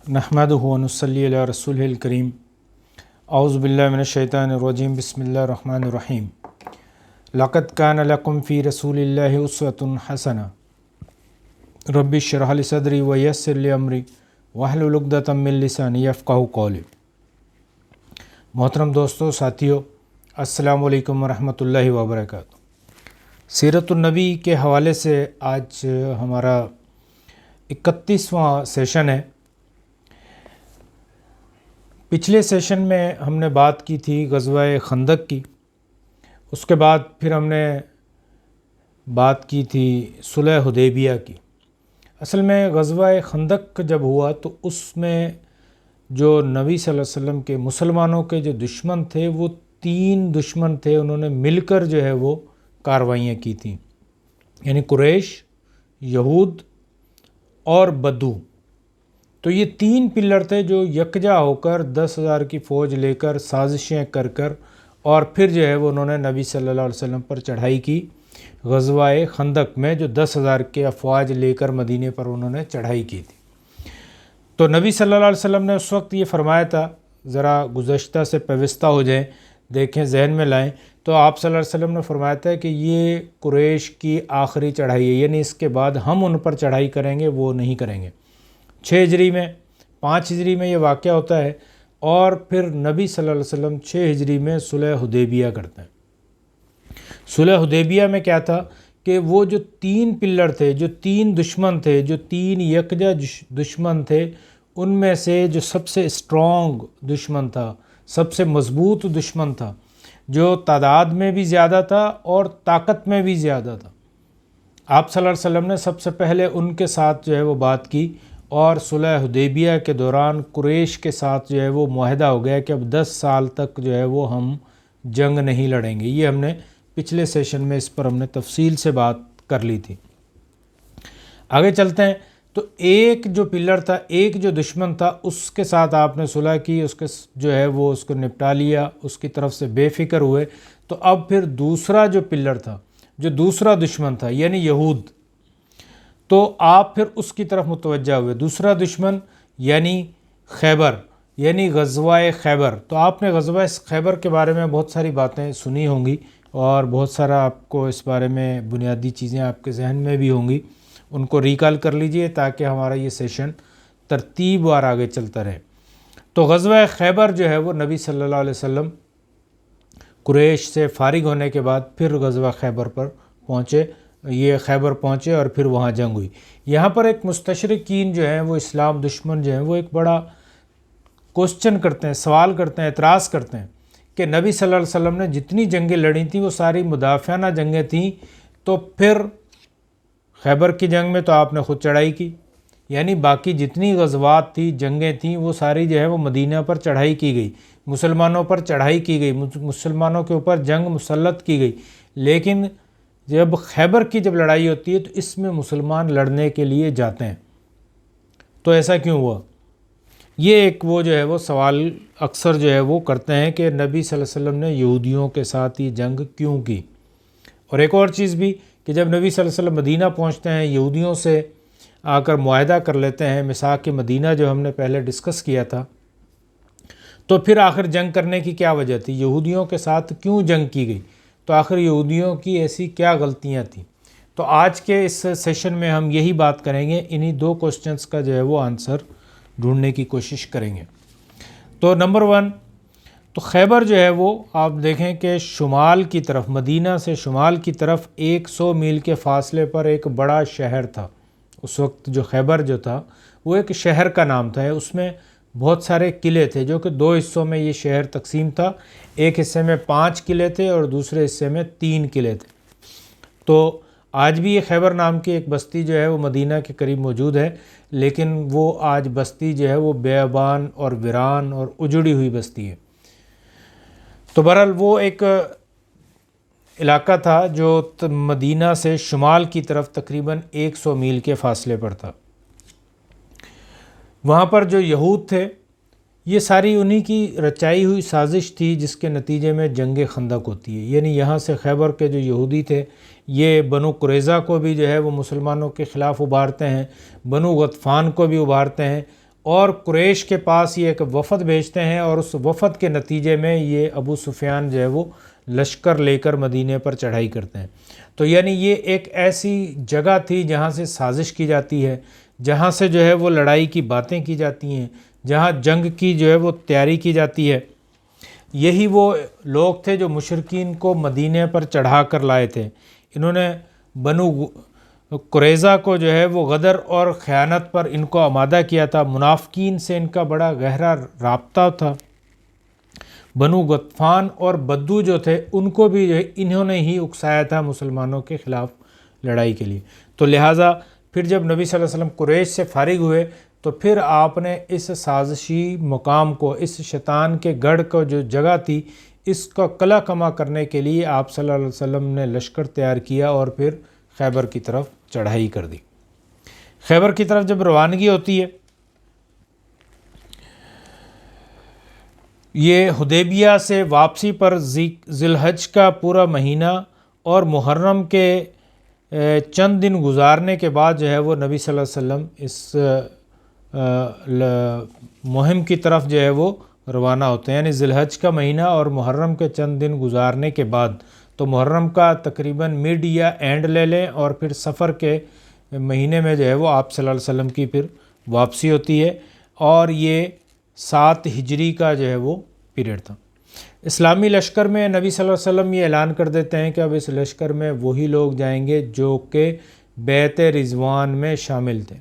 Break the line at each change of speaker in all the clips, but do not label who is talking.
نحمدہ و نصلی علی رسولہ الکریم اعوذ باللہ من الشیطان الرجیم بسم اللہ الرحمن الرحیم لقد کان لکم فی رسول اللہ اسوۃ حسنہ رب اشرح لی صدری ویسر لی امری واحلل عقدۃ من لسانی یفقہوا قولی۔ محترم دوستو، ساتھیو، السلام علیکم ورحمۃ اللہ وبرکاتہ۔ سیرت النبی کے حوالے سے آج ہمارا 31واں سیشن ہے۔ پچھلے سیشن میں ہم نے بات کی تھی غزوہ خندق کی، اس کے بعد پھر ہم نے بات کی تھی صلح حدیبیہ کی۔ اصل میں غزوہ خندق جب ہوا تو اس میں جو نبی صلی اللہ علیہ وسلم کے مسلمانوں کے جو دشمن تھے وہ 3 دشمن تھے، انہوں نے مل کر جو ہے وہ کاروائیاں کی تھیں، یعنی قریش، یہود اور بدو۔ تو یہ 3 پلر تھے جو یکجا ہو کر 10,000 کی فوج لے کر سازشیں کر اور پھر جو ہے وہ انہوں نے نبی صلی اللہ علیہ وسلم پر چڑھائی کی غزوہ خندق میں، جو 10,000 کے افواج لے کر مدینے پر انہوں نے چڑھائی کی تھی۔ تو نبی صلی اللہ علیہ وسلم نے اس وقت یہ فرمایا تھا، ذرا گزشتہ سے پیوستہ ہو جائیں، دیکھیں، ذہن میں لائیں، تو آپ صلی اللہ علیہ وسلم نے فرمایا تھا کہ یہ قریش کی آخری چڑھائی ہے، یعنی اس کے بعد ہم ان پر چڑھائی کریں گے، وہ نہیں کریں گے۔ 6 ہجری میں 5 ہجری میں یہ واقعہ ہوتا ہے، اور پھر نبی صلی اللہ علیہ وسلم 6 ہجری میں صلح حدیبیہ کرتے ہیں۔ صلح حدیبیہ میں کیا تھا کہ وہ جو 3 پلر تھے، جو 3 دشمن تھے، جو 3 یکجا دشمن تھے، ان میں سے جو سب سے اسٹرانگ دشمن تھا، سب سے مضبوط دشمن تھا، جو تعداد میں بھی زیادہ تھا اور طاقت میں بھی زیادہ تھا، آپ صلی اللہ علیہ وسلم نے سب سے پہلے ان کے ساتھ جو ہے وہ بات کی، اور صلح حدیبیہ کے دوران قریش کے ساتھ جو ہے وہ معاہدہ ہو گیا کہ اب 10 سال تک جو ہے وہ ہم جنگ نہیں لڑیں گے۔ یہ ہم نے پچھلے سیشن میں اس پر ہم نے تفصیل سے بات کر لی تھی۔ آگے چلتے ہیں۔ تو ایک جو پلر تھا، ایک جو دشمن تھا، اس کے ساتھ آپ نے صلح کی، اس کے جو ہے وہ اس کو نپٹا لیا، اس کی طرف سے بے فکر ہوئے۔ تو اب پھر دوسرا جو پلر تھا، جو دوسرا دشمن تھا، یعنی یہود، تو آپ پھر اس کی طرف متوجہ ہوئے۔ دوسرا دشمن یعنی خیبر، یعنی غزوہ خیبر۔ تو آپ نے غزوہ خیبر کے بارے میں بہت ساری باتیں سنی ہوں گی، اور بہت سارا آپ کو اس بارے میں بنیادی چیزیں آپ کے ذہن میں بھی ہوں گی، ان کو ریکال کر لیجئے تاکہ ہمارا یہ سیشن ترتیب وار آگے چلتا رہے۔ تو غزوہ خیبر جو ہے وہ نبی صلی اللہ علیہ وسلم قریش سے فارغ ہونے کے بعد پھر غزوہ خیبر پر پہنچے، یہ خیبر پہنچے اور پھر وہاں جنگ ہوئی۔ یہاں پر ایک مستشرقین جو ہیں وہ اسلام دشمن جو ہیں وہ ایک بڑا کوسچن کرتے ہیں، سوال کرتے ہیں، اعتراض کرتے ہیں کہ نبی صلی اللہ علیہ وسلم نے جتنی جنگیں لڑی تھیں وہ ساری مدافعانہ جنگیں تھیں، تو پھر خیبر کی جنگ میں تو آپ نے خود چڑھائی کی، یعنی باقی جتنی غزوات تھی، جنگیں تھیں، وہ ساری جو ہے وہ مدینہ پر چڑھائی کی گئی، مسلمانوں پر چڑھائی کی گئی، مسلمانوں کے اوپر جنگ مسلط کی گئی، لیکن جب خیبر کی جب لڑائی ہوتی ہے تو اس میں مسلمان لڑنے کے لیے جاتے ہیں۔ تو ایسا کیوں ہوا؟ یہ ایک وہ جو ہے وہ سوال اکثر جو ہے وہ کرتے ہیں کہ نبی صلی اللہ علیہ وسلم نے یہودیوں کے ساتھ یہ جنگ کیوں کی۔ اور ایک اور چیز بھی کہ جب نبی صلی اللہ علیہ وسلم مدینہ پہنچتے ہیں، یہودیوں سے آ کر معاہدہ کر لیتے ہیں، میثاق مدینہ جو ہم نے پہلے ڈسکس کیا تھا، تو پھر آخر جنگ کرنے کی کیا وجہ تھی؟ یہودیوں کے ساتھ کیوں جنگ کی گئی؟ تو آخر یہودیوں کی ایسی کیا غلطیاں تھیں؟ تو آج کے اس سیشن میں ہم یہی بات کریں گے، انہی 2 کوسچنز کا جو ہے وہ آنسر ڈھونڈنے کی کوشش کریں گے۔ تو نمبر 1، تو خیبر جو ہے وہ آپ دیکھیں کہ شمال کی طرف، مدینہ سے شمال کی طرف 100 میل کے فاصلے پر ایک بڑا شہر تھا۔ اس وقت جو خیبر جو تھا وہ ایک شہر کا نام تھا، اس میں بہت سارے قلعے تھے، جو کہ 2 حصوں میں یہ شہر تقسیم تھا۔ ایک حصے میں 5 قلعے تھے اور دوسرے حصے میں 3 قلعے تھے۔ تو آج بھی یہ خیبر نام کی ایک بستی جو ہے وہ مدینہ کے قریب موجود ہے، لیکن وہ آج بستی جو ہے وہ بیابان اور ویران اور اجڑی ہوئی بستی ہے۔ تو بہرحال وہ ایک علاقہ تھا جو مدینہ سے شمال کی طرف تقریباً 100 میل کے فاصلے پر تھا۔ وہاں پر جو یہود تھے، یہ ساری انہی کی رچائی ہوئی سازش تھی جس کے نتیجے میں جنگ خندق ہوتی ہے، یعنی یہاں سے خیبر کے جو یہودی تھے یہ بنو قریظہ کو بھی جو ہے وہ مسلمانوں کے خلاف ابھارتے ہیں، بنو غطفان کو بھی ابھارتے ہیں، اور قریش کے پاس یہ ایک وفد بھیجتے ہیں، اور اس وفد کے نتیجے میں یہ ابو سفیان جو ہے وہ لشکر لے کر مدینے پر چڑھائی کرتے ہیں۔ تو یعنی یہ ایک ایسی جگہ تھی جہاں سے سازش کی جاتی ہے، جہاں سے جو ہے وہ لڑائی کی باتیں کی جاتی ہیں، جہاں جنگ کی جو ہے وہ تیاری کی جاتی ہے۔ یہی وہ لوگ تھے جو مشرکین کو مدینے پر چڑھا کر لائے تھے۔ انہوں نے بنو قریظہ کو جو ہے وہ غدر اور خیانت پر ان کو آمادہ کیا تھا۔ منافقین سے ان کا بڑا گہرا رابطہ تھا۔ بنو غطفان اور بدو جو تھے ان کو بھی جو ہے انہوں نے ہی اکسایا تھا مسلمانوں کے خلاف لڑائی کے لیے۔ تو لہٰذا پھر جب نبی صلی اللہ علیہ وسلم قریش سے فارغ ہوئے تو پھر آپ نے اس سازشی مقام کو، اس شیطان کے گڑھ کو جو جگہ تھی، اس کا قلع کما کرنے کے لیے آپ صلی اللہ علیہ وسلم نے لشکر تیار کیا اور پھر خیبر کی طرف چڑھائی کر دی۔ خیبر کی طرف جب روانگی ہوتی ہے، یہ حدیبیہ سے واپسی پر ذی الحج کا پورا مہینہ اور محرم کے چند دن گزارنے کے بعد جو ہے وہ نبی صلی اللہ علیہ وسلم اس مہم کی طرف جو ہے وہ روانہ ہوتے ہیں، یعنی ذی الحج کا مہینہ اور محرم کے چند دن گزارنے کے بعد۔ تو محرم کا تقریباً مڈ یا اینڈ لے لیں، اور پھر سفر کے مہینے میں جو ہے وہ آپ صلی اللہ علیہ وسلم کی پھر واپسی ہوتی ہے، اور یہ 7 ہجری کا جو ہے وہ پیریڈ تھا۔ اسلامی لشکر میں نبی صلی اللہ علیہ وسلم یہ اعلان کر دیتے ہیں کہ اب اس لشکر میں وہی لوگ جائیں گے جو کہ بیعت رضوان میں شامل تھے۔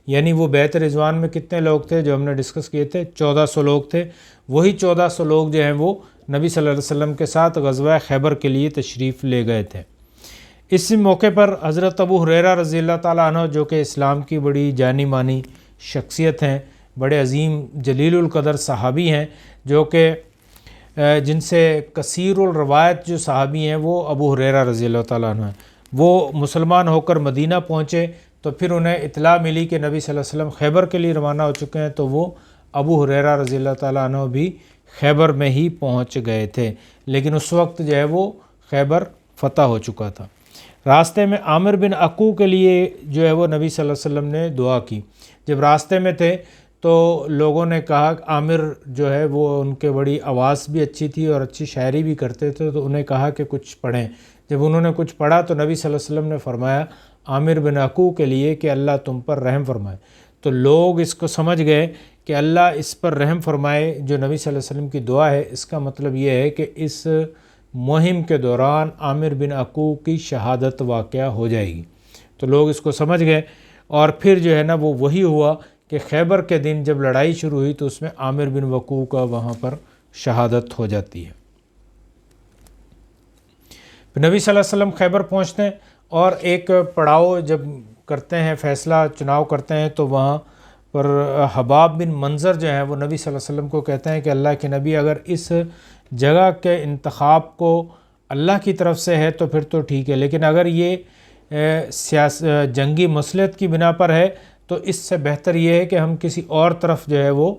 یعنی وہ بیعت رضوان میں کتنے لوگ تھے جو ہم نے ڈسکس کیے تھے؟ 1400 لوگ تھے۔ وہی 1400 لوگ جو ہیں وہ نبی صلی اللہ علیہ وسلم کے ساتھ غزوہ خیبر کے لیے تشریف لے گئے تھے۔ اس موقع پر حضرت ابو ہریرہ رضی اللہ تعالیٰ عنہ، جو کہ اسلام کی بڑی جانی مانی شخصیت ہیں، بڑے عظیم جلیل القدر صحابی ہیں، جو کہ جن سے کثیر الروایت جو صحابی ہیں وہ ابو ہریرہ رضی اللہ تعالیٰ عنہ ہیں، وہ مسلمان ہو کر مدینہ پہنچے تو پھر انہیں اطلاع ملی کہ نبی صلی اللہ علیہ وسلم خیبر کے لیے روانہ ہو چکے ہیں، تو وہ ابو ہریرہ رضی اللہ تعالیٰ عنہ بھی خیبر میں ہی پہنچ گئے تھے، لیکن اس وقت جو ہے وہ خیبر فتح ہو چکا تھا۔ راستے میں عامر بن عقو کے لیے جو ہے وہ نبی صلی اللہ علیہ وسلم نے دعا کی۔ جب راستے میں تھے تو لوگوں نے کہا کہ عامر جو ہے وہ ان کے بڑی آواز بھی اچھی تھی اور اچھی شاعری بھی کرتے تھے، تو انہیں کہا کہ کچھ پڑھیں۔ جب انہوں نے کچھ پڑھا تو نبی صلی اللہ علیہ وسلم نے فرمایا عامر بن عقو کے لیے کہ اللہ تم پر رحم فرمائے۔ تو لوگ اس کو سمجھ گئے کہ اللہ اس پر رحم فرمائے، جو نبی صلی اللہ علیہ وسلم کی دعا ہے، اس کا مطلب یہ ہے کہ اس مہم کے دوران عامر بن عقو کی شہادت واقعہ ہو جائے گی۔ تو لوگ اس کو سمجھ گئے، اور پھر جو ہے نا وہ وہی ہوا کہ خیبر کے دن جب لڑائی شروع ہوئی تو اس میں عامر بن عقو کا وہاں پر شہادت ہو جاتی ہے۔ پھر نبی صلی اللہ علیہ وسلم خیبر پہنچتے ہیں، اور ایک پڑاؤ جب کرتے ہیں، فیصلہ چناؤ کرتے ہیں، تو وہاں پر حباب بن منظر جو ہیں وہ نبی صلی اللہ علیہ وسلم کو کہتے ہیں کہ اللہ کے نبی، اگر اس جگہ کے انتخاب کو اللہ کی طرف سے ہے تو پھر تو ٹھیک ہے، لیکن اگر یہ جنگی مصلحت کی بنا پر ہے تو اس سے بہتر یہ ہے کہ ہم کسی اور طرف جو ہے وہ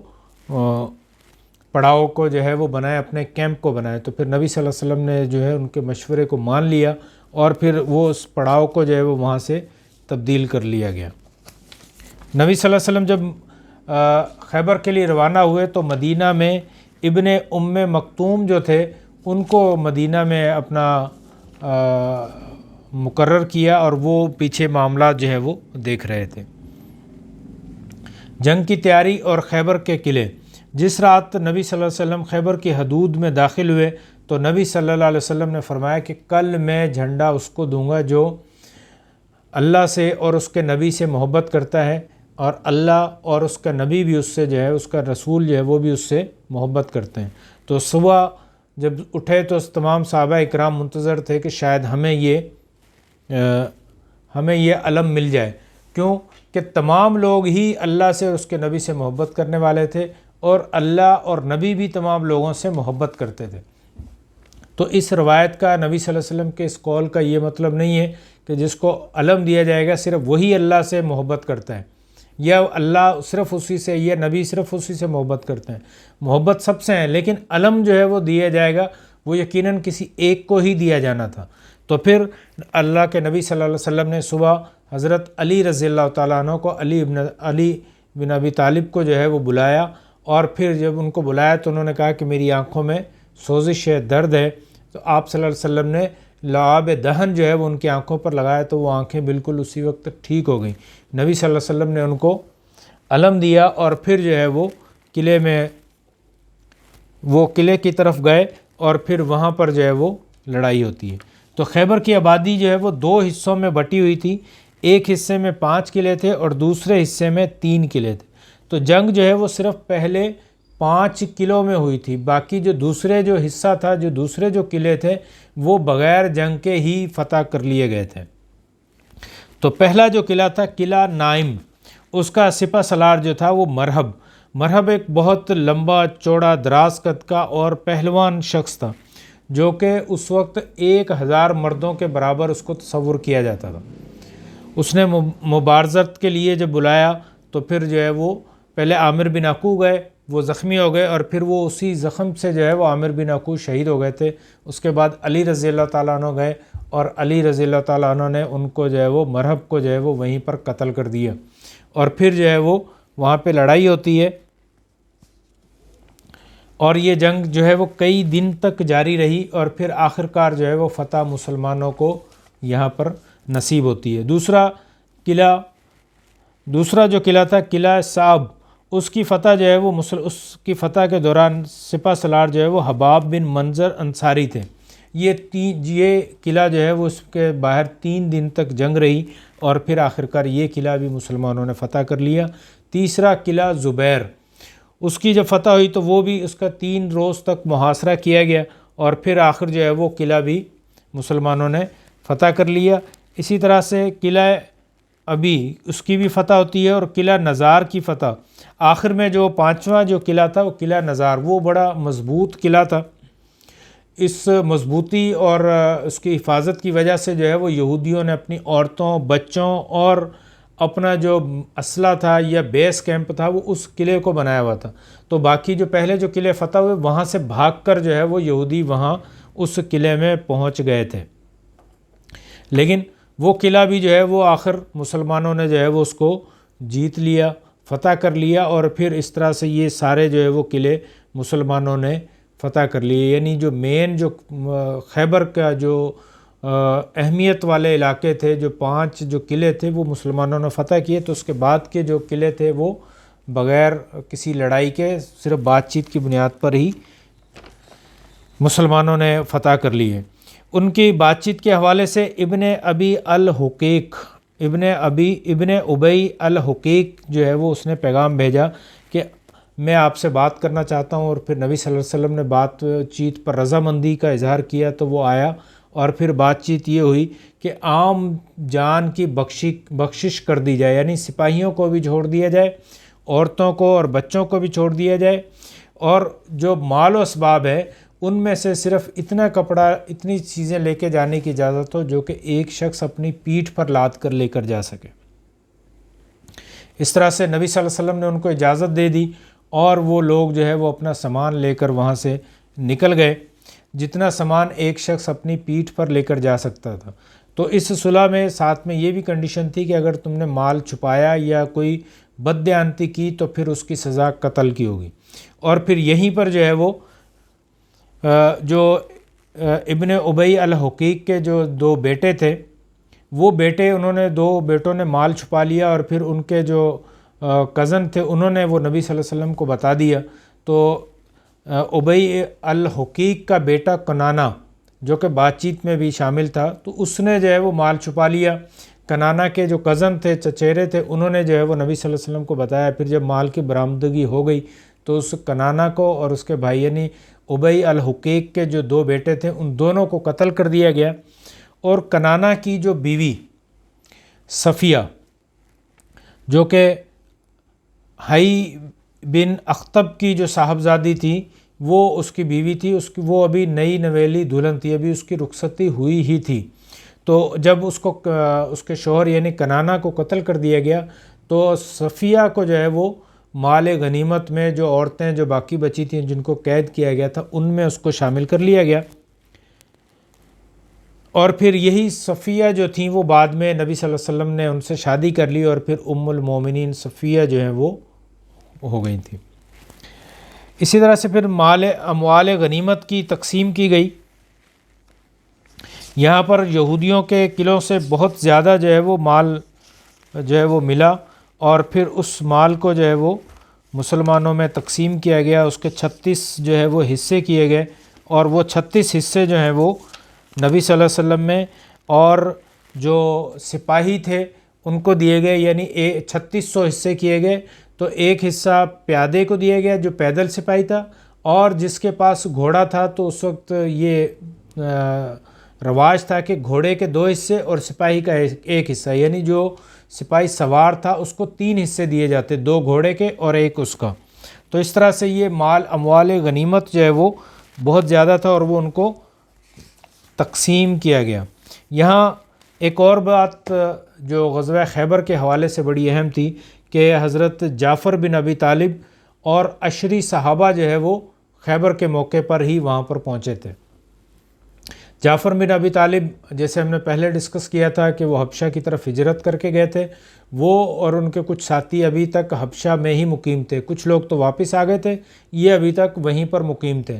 پڑاؤ کو جو ہے وہ بنائیں، اپنے کیمپ کو بنائیں۔ تو پھر نبی صلی اللہ علیہ وسلم نے جو ہے ان کے مشورے کو مان لیا، اور پھر وہ اس پڑاؤ کو جو ہے وہ وہاں سے تبدیل کر لیا گیا۔ نبی صلی اللہ علیہ وسلم جب خیبر کے لیے روانہ ہوئے تو مدینہ میں ابن ام مکتوم جو تھے ان کو مدینہ میں اپنا مقرر کیا، اور وہ پیچھے معاملات جو ہے وہ دیکھ رہے تھے۔ جنگ کی تیاری اور خیبر کے قلعے۔ جس رات نبی صلی اللہ علیہ وسلم خیبر کی حدود میں داخل ہوئے تو نبی صلی اللہ علیہ وسلم نے فرمایا کہ کل میں جھنڈا اس کو دوں گا جو اللہ سے اور اس کے نبی سے محبت کرتا ہے، اور اللہ اور اس کا نبی بھی اس سے جو ہے، اس کا رسول جو ہے وہ بھی اس سے محبت کرتے ہیں۔ تو صبح جب اٹھے تو تمام صحابہ اکرام منتظر تھے کہ شاید ہمیں یہ علم مل جائے، کیوں کہ تمام لوگ ہی اللہ سے اور اس کے نبی سے محبت کرنے والے تھے، اور اللہ اور نبی بھی تمام لوگوں سے محبت کرتے تھے۔ تو اس روایت کا، نبی صلی اللہ علیہ وسلم کے اس قول کا یہ مطلب نہیں ہے کہ جس کو علم دیا جائے گا صرف وہی اللہ سے محبت کرتا ہے، یا اللہ صرف اسی سے، یا نبی صرف اسی سے محبت کرتے ہیں۔ محبت سب سے ہے، لیکن علم جو ہے وہ دیا جائے گا وہ یقیناً کسی ایک کو ہی دیا جانا تھا۔ تو پھر اللہ کے نبی صلی اللہ علیہ وسلم نے صبح حضرت علی رضی اللہ تعالیٰ عنہ کو علی بن ابی طالب کو جو ہے وہ بلایا، اور پھر جب ان کو بلایا تو انہوں نے کہا کہ میری آنکھوں میں سوزش ہے، درد ہے، تو آپ صلی اللہ علیہ وسلم نے لعاب دہن جو ہے وہ ان کی آنکھوں پر لگایا تو وہ آنکھیں بالکل اسی وقت ٹھیک ہو گئیں۔ نبی صلی اللہ علیہ وسلم نے ان کو علم دیا، اور پھر جو ہے وہ قلعے کی طرف گئے، اور پھر وہاں پر جو ہے وہ لڑائی ہوتی ہے۔ تو خیبر کی آبادی جو ہے وہ 2 حصوں میں بٹی ہوئی تھی، ایک حصے میں 5 قلعے تھے اور دوسرے حصے میں 3 قلعے تھے۔ تو جنگ جو ہے وہ صرف پہلے 5 قلعوں میں ہوئی تھی، باقی جو دوسرے جو حصہ تھا، جو دوسرے جو قلعے تھے وہ بغیر جنگ کے ہی فتح کر لیے گئے تھے۔ تو پہلا جو قلعہ تھا قلعہ نائم، اس کا سپہ سالار جو تھا وہ مرہب ایک بہت لمبا چوڑا دراز قد کا اور پہلوان شخص تھا، جو کہ اس وقت 1000 مردوں کے برابر اس کو تصور کیا جاتا تھا۔ اس نے مبارزت کے لیے جب بلایا تو پھر جو ہے وہ پہلے عامر بن عقو گئے، وہ زخمی ہو گئے، اور پھر وہ اسی زخم سے جو ہے وہ عامر بن عقو شہید ہو گئے تھے۔ اس کے بعد علی رضی اللہ تعالیٰ عنہ گئے، اور علی رضی اللہ تعالیٰ عنہ نے ان کو جو ہے وہ مرہب کو جو ہے وہ وہیں پر قتل کر دیا، اور پھر جو ہے وہ وہاں پہ لڑائی ہوتی ہے، اور یہ جنگ جو ہے وہ کئی دن تک جاری رہی، اور پھر آخرکار جو ہے وہ فتح مسلمانوں کو یہاں پر نصیب ہوتی ہے۔ دوسرا جو قلعہ تھا قلعہ صعب، اس کی فتح جو ہے وہ اس کی فتح کے دوران سپہ سالار جو ہے وہ حباب بن منظر انصاری تھے۔ یہ قلعہ جو ہے وہ اس کے باہر 3 دن تک جنگ رہی، اور پھر آخرکار یہ قلعہ بھی مسلمانوں نے فتح کر لیا۔ تیسرا قلعہ زبیر، اس کی جب فتح ہوئی تو وہ بھی اس کا 3 روز تک محاصرہ کیا گیا، اور پھر آخر جو ہے وہ قلعہ بھی مسلمانوں نے فتح کر لیا۔ اسی طرح سے قلعہ ابی، اس کی بھی فتح ہوتی ہے، اور قلعہ نزار کی فتح آخر میں جو 5واں جو قلعہ تھا وہ قلعہ نزار، وہ بڑا مضبوط قلعہ تھا۔ اس مضبوطی اور اس کی حفاظت کی وجہ سے جو ہے وہ یہودیوں نے اپنی عورتوں، بچوں اور اپنا جو اسلحہ تھا یا بیس کیمپ تھا وہ اس قلعے کو بنایا ہوا تھا۔ تو باقی جو پہلے جو قلعے فتح ہوئے وہاں سے بھاگ کر جو ہے وہ یہودی وہاں اس قلعے میں پہنچ گئے تھے، لیکن وہ قلعہ بھی جو ہے وہ آخر مسلمانوں نے جو ہے وہ اس کو جیت لیا، فتح کر لیا، اور پھر اس طرح سے یہ سارے جو ہے وہ قلعے مسلمانوں نے فتح کر لیے۔ یعنی جو مین جو خیبر کا جو اہمیت والے علاقے تھے، جو 5 جو قلعے تھے وہ مسلمانوں نے فتح کیے، تو اس کے بعد کے جو قلعے تھے وہ بغیر کسی لڑائی کے صرف بات چیت کی بنیاد پر ہی مسلمانوں نے فتح کر لیے۔ ان کی بات چیت کے حوالے سے ابن ابی الحقیق جو ہے وہ اس نے پیغام بھیجا کہ میں آپ سے بات کرنا چاہتا ہوں، اور پھر نبی صلی اللہ علیہ وسلم نے بات چیت پر رضامندی کا اظہار کیا تو وہ آیا، اور پھر بات چیت یہ ہوئی کہ عام جان کی بخشش کر دی جائے، یعنی سپاہیوں کو بھی چھوڑ دیا جائے، عورتوں کو اور بچوں کو بھی چھوڑ دیا جائے، اور جو مال و اسباب ہے ان میں سے صرف اتنا کپڑا، اتنی چیزیں لے کے جانے کی اجازت ہو جو کہ ایک شخص اپنی پیٹھ پر لاد کر لے کر جا سکے۔ اس طرح سے نبی صلی اللہ علیہ وسلم نے ان کو اجازت دے دی، اور وہ لوگ جو ہے وہ اپنا سامان لے کر وہاں سے نکل گئے، جتنا سامان ایک شخص اپنی پیٹھ پر لے کر جا سکتا تھا۔ تو اس صلح میں ساتھ میں یہ بھی کنڈیشن تھی کہ اگر تم نے مال چھپایا یا کوئی بددیانتی کی تو پھر اس کی سزا قتل کی ہوگی۔ اور پھر یہیں پر جو ہے وہ جو ابن ابی الحقیق کے جو 2 بیٹے تھے، وہ بیٹے انہوں نے 2 بیٹوں نے مال چھپا لیا، اور پھر ان کے جو کزن تھے انہوں نے وہ نبی صلی اللہ علیہ وسلم کو بتا دیا۔ تو ابی الحقیق کا بیٹا کنانہ جو کہ بات چیت میں بھی شامل تھا، تو اس نے جو ہے وہ مال چھپا لیا۔ کنانہ کے جو کزن تھے، چچیرے تھے، انہوں نے جو ہے وہ نبی صلی اللہ علیہ وسلم کو بتایا۔ پھر جب مال کی برآمدگی ہو گئی تو اس کنانہ کو اور اس کے بھائی یعنی ابی الحقیق کے جو 2 بیٹے تھے ان دونوں کو قتل کر دیا گیا، اور کنانہ کی جو بیوی صفیہ جو کہ حی بن اخطب کی جو صاحبزادی تھی وہ اس کی بیوی تھی، وہ ابھی نئی نویلی دلہن تھی، ابھی اس کی رخصتی ہوئی ہی تھی۔ تو جب اس کے شوہر یعنی کنانہ کو قتل کر دیا گیا تو صفیہ کو جو ہے وہ مال غنیمت میں جو عورتیں جو باقی بچی تھیں جن کو قید کیا گیا تھا ان میں اس کو شامل کر لیا گیا۔ اور پھر یہی صفیہ جو تھیں وہ بعد میں نبی صلی اللہ علیہ وسلم نے ان سے شادی کر لی اور پھر ام المومنین صفیہ جو ہیں وہ ہو گئی تھیں۔ اسی طرح سے پھر اموال غنیمت کی تقسیم کی گئی۔ یہاں پر یہودیوں کے قلعوں سے بہت زیادہ جو ہے وہ مال جو ہے وہ ملا، اور پھر اس مال کو جو ہے وہ مسلمانوں میں تقسیم کیا گیا، اس کے 36 جو ہے وہ حصے کیے گئے، اور وہ 36 حصے جو ہیں وہ نبی صلی اللہ علیہ وسلم میں اور جو سپاہی تھے ان کو دیے گئے، یعنی 3600 حصے کیے گئے۔ تو ایک حصہ پیادے کو دیا گیا جو پیدل سپاہی تھا، اور جس کے پاس گھوڑا تھا تو اس وقت یہ رواج تھا کہ گھوڑے کے 2 حصے اور سپاہی کا ایک حصہ، یعنی جو سپاہی سوار تھا اس کو 3 حصے دیے جاتے، 2 گھوڑے کے اور ایک اس کا۔ تو اس طرح سے یہ اموال غنیمت جو ہے وہ بہت زیادہ تھا اور وہ ان کو تقسیم کیا گیا۔ یہاں ایک اور بات جو غزوہ خیبر کے حوالے سے بڑی اہم تھی کہ حضرت جعفر بن ابی طالب اور عشری صحابہ جو ہے وہ خیبر کے موقع پر ہی وہاں پر پہنچے تھے۔ جعفر بن ابی طالب جیسے ہم نے پہلے ڈسکس کیا تھا کہ وہ حبشہ کی طرف ہجرت کر کے گئے تھے، وہ اور ان کے کچھ ساتھی ابھی تک حبشہ میں ہی مقیم تھے، کچھ لوگ تو واپس آ گئے تھے، یہ ابھی تک وہیں پر مقیم تھے۔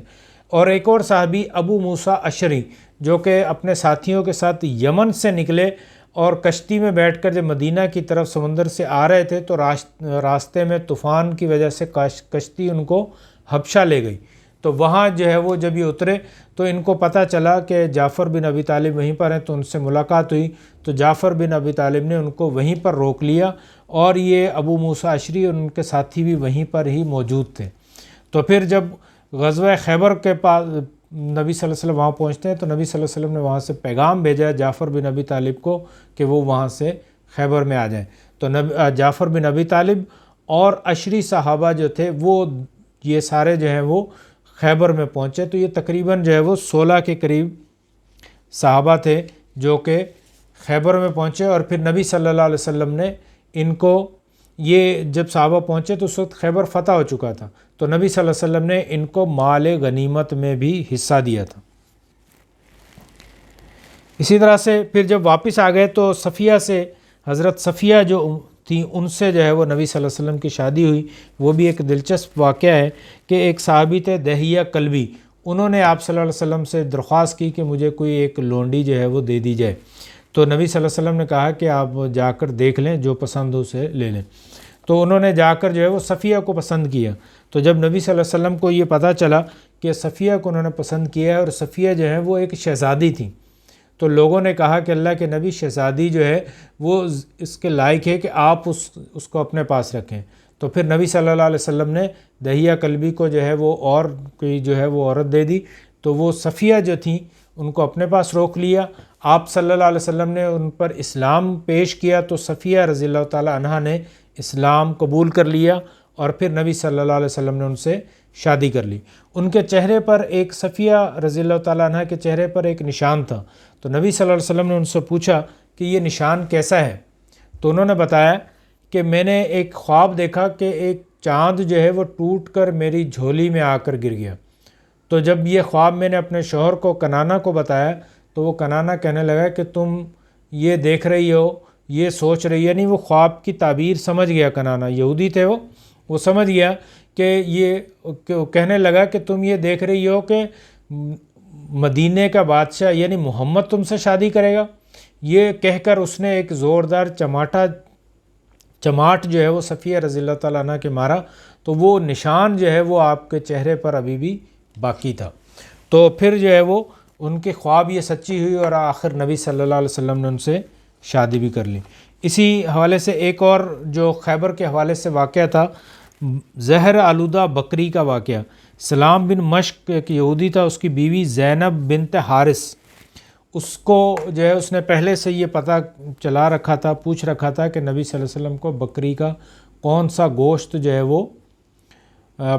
اور ایک اور صحابی ابو موسیٰ اشعری جو کہ اپنے ساتھیوں کے ساتھ یمن سے نکلے اور کشتی میں بیٹھ کر جب مدینہ کی طرف سمندر سے آ رہے تھے تو راستے میں طوفان کی وجہ سے کشتی ان کو حبشہ لے گئی۔ تو وہاں جو ہے وہ جب یہ اترے تو ان کو پتہ چلا کہ جعفر بن ابی طالب وہیں پر ہیں، تو ان سے ملاقات ہوئی، تو جعفر بن ابی طالب نے ان کو وہیں پر روک لیا، اور یہ ابو موسیٰ اشعری اور ان کے ساتھی بھی وہیں پر ہی موجود تھے۔ تو پھر جب غزوہ خیبر کے پاس نبی صلی اللہ علیہ وسلم وہاں پہنچتے ہیں تو نبی صلی اللہ علیہ وسلم نے وہاں سے پیغام بھیجا جعفر بن ابی طالب کو کہ وہ وہاں سے خیبر میں آ جائیں۔ تو جعفر بن ابی طالب اور عشری صحابہ جو تھے وہ یہ سارے جو ہیں وہ خیبر میں پہنچے۔ تو یہ تقریباً جو ہے وہ 16 کے قریب صحابہ تھے جو کہ خیبر میں پہنچے، اور پھر نبی صلی اللہ علیہ وسلم نے ان کو، یہ جب صحابہ پہنچے تو اس وقت خیبر فتح ہو چکا تھا، تو نبی صلی اللہ علیہ وسلم نے ان کو مال غنیمت میں بھی حصہ دیا تھا۔ اسی طرح سے پھر جب واپس آ گئے تو صفیہ سے، حضرت صفیہ جو تھیں ان سے جو ہے وہ نبی صلی اللہ علیہ وسلم کی شادی ہوئی۔ وہ بھی ایک دلچسپ واقعہ ہے کہ ایک صحابی تھے دہیہ کلبی، انہوں نے آپ صلی اللہ علیہ وسلم سے درخواست کی کہ مجھے کوئی ایک لونڈی جو ہے وہ دے دی جائے، تو نبی صلی اللہ علیہ وسلم نے کہا کہ آپ جا کر دیکھ لیں، جو پسند ہو اسے لے لیں۔ تو انہوں نے جا کر جو ہے وہ صفیہ کو پسند کیا۔ تو جب نبی صلی اللہ علیہ وسلم کو یہ پتہ چلا کہ صفیہ کو انہوں نے پسند کیا ہے، اور صفیہ جو ہے وہ ایک شہزادی تھی، تو لوگوں نے کہا کہ اللہ کے نبی شہزادی جو ہے وہ اس کے لائق ہے کہ آپ اس کو اپنے پاس رکھیں۔ تو پھر نبی صلی اللہ علیہ وسلم نے دہیہ کلبی کو جو ہے وہ اور کوئی جو ہے وہ عورت دے دی، تو وہ صفیہ جو تھیں ان کو اپنے پاس روک لیا۔ آپ صلی اللہ علیہ وسلم نے ان پر اسلام پیش کیا تو صفیہ رضی اللہ تعالی عنہا نے اسلام قبول کر لیا، اور پھر نبی صلی اللہ علیہ وسلم نے ان سے شادی کر لی۔ ان کے چہرے پر ایک، صفیہ رضی اللہ تعالیٰ عنہ کے چہرے پر ایک نشان تھا، تو نبی صلی اللہ علیہ وسلم نے ان سے پوچھا کہ یہ نشان کیسا ہے؟ تو انہوں نے بتایا کہ میں نے ایک خواب دیکھا کہ ایک چاند جو ہے وہ ٹوٹ کر میری جھولی میں آ کر گر گیا۔ تو جب یہ خواب میں نے اپنے شوہر کو، کنانہ کو بتایا، تو وہ کنانہ کہنے لگا کہ تم یہ دیکھ رہی ہو، یہ سوچ رہی، یعنی وہ خواب کی تعبیر سمجھ گیا کنانہ، یہودی تھے وہ سمجھ گیا کہ یہ کہنے لگا کہ تم یہ دیکھ رہی ہو کہ مدینے کا بادشاہ یعنی محمد تم سے شادی کرے گا۔ یہ کہہ کر اس نے ایک زوردار چماٹ جو ہے وہ صفیہ رضی اللہ تعالیٰ عنہ کے مارا، تو وہ نشان جو ہے وہ آپ کے چہرے پر ابھی بھی باقی تھا۔ تو پھر جو ہے وہ ان کے خواب یہ سچی ہوئی، اور آخر نبی صلی اللہ علیہ وسلم نے ان سے شادی بھی کر لی۔ اسی حوالے سے ایک اور جو خیبر کے حوالے سے واقعہ تھا، زہر آلودہ بکری کا واقعہ۔ سلام بن مشک ایک یہودی تھا، اس کی بیوی زینب بنت حارث، اس کو جو ہے اس نے پہلے سے یہ پتہ چلا رکھا تھا، پوچھ رکھا تھا کہ نبی صلی اللہ علیہ وسلم کو بکری کا کون سا گوشت جو ہے وہ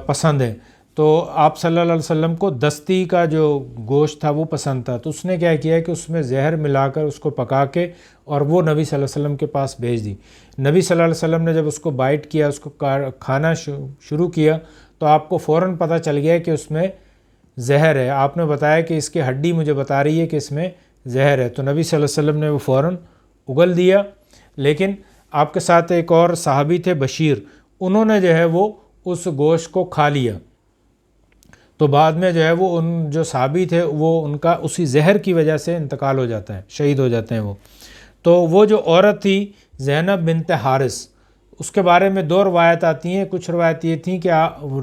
پسند ہے، تو آپ صلی اللہ علیہ وسلم کو دستی کا جو گوشت تھا وہ پسند تھا، تو اس نے کیا کیا کہ اس میں زہر ملا کر اس کو پکا کے اور وہ نبی صلی اللہ علیہ وسلم کے پاس بھیج دی۔ نبی صلی اللہ علیہ وسلم نے جب اس کو بائٹ کیا، اس کو کھانا شروع کیا، تو آپ کو فوراً پتہ چل گیا کہ اس میں زہر ہے۔ آپ نے بتایا کہ اس کی ہڈی مجھے بتا رہی ہے کہ اس میں زہر ہے۔ تو نبی صلی اللہ علیہ وسلم نے وہ فوراً اگل دیا، لیکن آپ کے ساتھ ایک اور صحابی تھے بشیر، انہوں نے جو ہے وہ اس گوشت کو کھا لیا۔ تو بعد میں جو ہے وہ ان جو صحابی تھے وہ ان کا اسی زہر کی وجہ سے انتقال ہو جاتا ہے، شہید ہو جاتے ہیں وہ۔ تو وہ جو عورت تھی زینب بنت حارث، اس کے بارے میں دو روایت آتی ہیں۔ کچھ روایت یہ تھیں کہ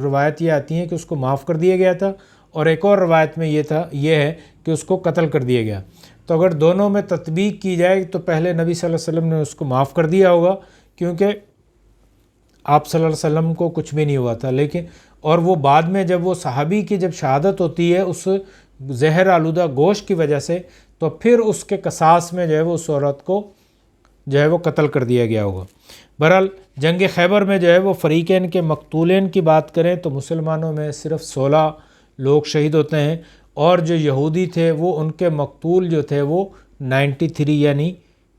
روایت یہ آتی ہیں کہ اس کو معاف کر دیا گیا تھا، اور ایک اور روایت میں یہ ہے کہ اس کو قتل کر دیا گیا۔ تو اگر دونوں میں تطبیق کی جائے تو پہلے نبی صلی اللہ علیہ وسلم نے اس کو معاف کر دیا ہوگا، کیونکہ آپ صلی اللہ علیہ وسلم کو کچھ بھی نہیں ہوا تھا۔ لیکن اور وہ بعد میں جب وہ صحابی کی جب شہادت ہوتی ہے اس زہر آلودہ گوشت کی وجہ سے، تو پھر اس کے قصاص میں جو ہے وہ اس عورت کو جو ہے وہ قتل کر دیا گیا ہوگا۔ بہرحال جنگ خیبر میں جو ہے وہ فریقین کے مقتولین کی بات کریں تو مسلمانوں میں صرف 16 لوگ شہید ہوتے ہیں، اور جو یہودی تھے وہ ان کے مقتول جو تھے وہ 93 یعنی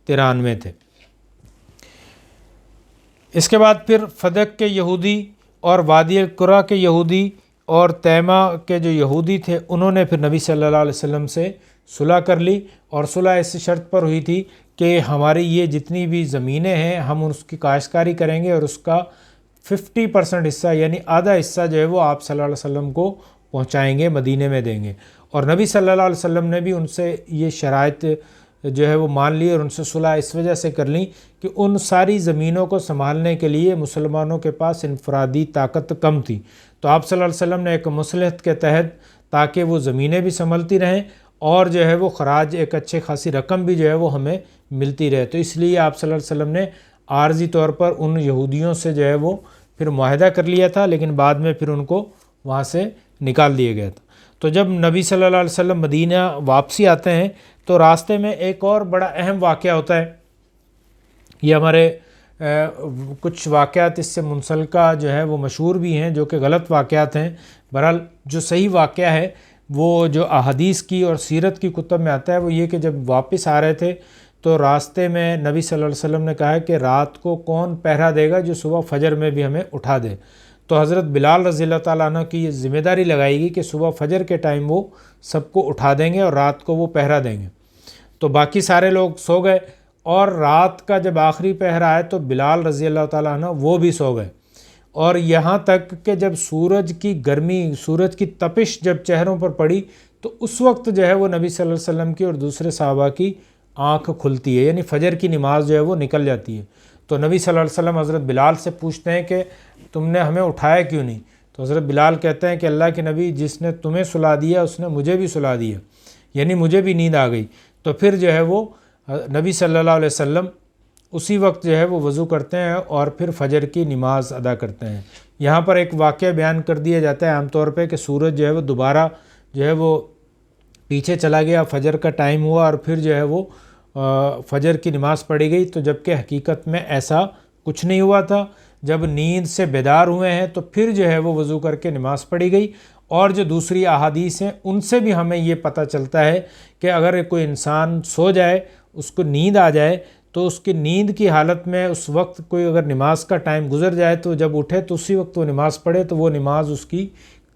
93 تھے۔ اس کے بعد پھر فدق کے یہودی اور وادی القرا کے یہودی اور تیمہ کے جو یہودی تھے انہوں نے پھر نبی صلی اللہ علیہ وسلم سے صلح کر لی، اور صلح اس شرط پر ہوئی تھی کہ ہماری یہ جتنی بھی زمینیں ہیں ہم اس کی کاشتکاری کریں گے، اور اس کا 50% حصہ یعنی آدھا حصہ جو ہے وہ آپ صلی اللہ علیہ وسلم کو پہنچائیں گے، مدینے میں دیں گے۔ اور نبی صلی اللہ علیہ وسلم نے بھی ان سے یہ شرائط جو ہے وہ مان لی، اور ان سے صلح اس وجہ سے کر لی کہ ان ساری زمینوں کو سنبھالنے کے لیے مسلمانوں کے پاس انفرادی طاقت کم تھی۔ تو آپ صلی اللہ علیہ وسلم نے ایک مصلحت کے تحت، تاکہ وہ زمینیں بھی سنبھلتی رہیں اور جو ہے وہ خراج ایک اچھے خاصی رقم بھی جو ہے وہ ہمیں ملتی رہے، تو اس لیے آپ صلی اللہ علیہ وسلم نے عارضی طور پر ان یہودیوں سے جو ہے وہ پھر معاہدہ کر لیا تھا، لیکن بعد میں پھر ان کو وہاں سے نکال دیا گیا تھا۔ تو جب نبی صلی اللہ علیہ وسلم مدینہ واپسی آتے ہیں تو راستے میں ایک اور بڑا اہم واقعہ ہوتا ہے۔ یہ ہمارے کچھ واقعات اس سے منسلکہ جو ہے وہ مشہور بھی ہیں جو کہ غلط واقعات ہیں۔ بہرحال جو صحیح واقعہ ہے وہ جو احادیث کی اور سیرت کی کتب میں آتا ہے وہ یہ کہ جب واپس آ رہے تھے تو راستے میں نبی صلی اللہ علیہ وسلم نے کہا کہ رات کو کون پہرا دے گا جو صبح فجر میں بھی ہمیں اٹھا دے۔ تو حضرت بلال رضی اللہ تعالیٰ عنہ کی یہ ذمہ داری لگائی گئی کہ صبح فجر کے ٹائم وہ سب کو اٹھا دیں گے اور رات کو وہ پہرا دیں گے۔ تو باقی سارے لوگ سو گئے، اور رات کا جب آخری پہرا آئے تو بلال رضی اللہ تعالیٰ عنہ وہ بھی سو گئے، اور یہاں تک کہ جب سورج کی گرمی، سورج کی تپش جب چہروں پر پڑی تو اس وقت جو ہے وہ نبی صلی اللہ علیہ وسلم کی اور دوسرے صحابہ کی آنکھ کھلتی ہے، یعنی فجر کی نماز جو ہے وہ نکل جاتی ہے۔ تو نبی صلی اللہ علیہ وسلم حضرت بلال سے پوچھتے ہیں کہ تم نے ہمیں اٹھایا کیوں نہیں؟ تو حضرت بلال کہتے ہیں کہ اللہ کے نبی جس نے تمہیں سلا دیا اس نے مجھے بھی سلا دیا، یعنی مجھے بھی نیند آ گئی۔ تو پھر جو ہے وہ نبی صلی اللہ علیہ وسلم اسی وقت جو ہے وہ وضو کرتے ہیں اور پھر فجر کی نماز ادا کرتے ہیں۔ یہاں پر ایک واقعہ بیان کر دیا جاتا ہے عام طور پہ کہ سورج جو ہے وہ دوبارہ جو ہے وہ پیچھے چلا گیا، فجر کا ٹائم ہوا اور پھر جو ہے وہ فجر کی نماز پڑھی گئی، تو جبکہ حقیقت میں ایسا کچھ نہیں ہوا تھا۔ جب نیند سے بیدار ہوئے ہیں تو پھر جو ہے وہ وضو کر کے نماز پڑھی گئی۔ اور جو دوسری احادیث ہیں ان سے بھی ہمیں یہ پتہ چلتا ہے کہ اگر کوئی انسان سو جائے، اس کو نیند آ جائے، تو اس کی نیند کی حالت میں اس وقت کوئی اگر نماز کا ٹائم گزر جائے تو جب اٹھے تو اسی وقت وہ نماز پڑھے، تو وہ نماز اس کی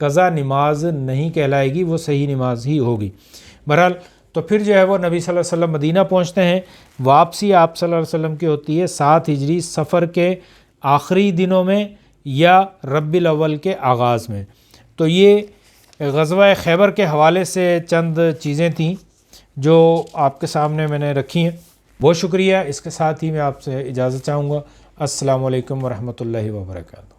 قضا نماز نہیں کہلائے گی، وہ صحیح نماز ہی ہوگی۔ بہرحال تو پھر جو ہے وہ نبی صلی اللہ علیہ وسلم مدینہ پہنچتے ہیں۔ واپسی آپ صلی اللہ علیہ وسلم کی ہوتی ہے 7 ہجری سفر کے آخری دنوں میں یا ربیع الاول کے آغاز میں۔ تو یہ غزوہ خیبر کے حوالے سے چند چیزیں تھیں جو آپ کے سامنے میں نے رکھی ہیں۔ بہت شکریہ۔ اس کے ساتھ ہی میں آپ سے اجازت چاہوں گا۔ السلام علیکم ورحمۃ اللہ وبرکاتہ۔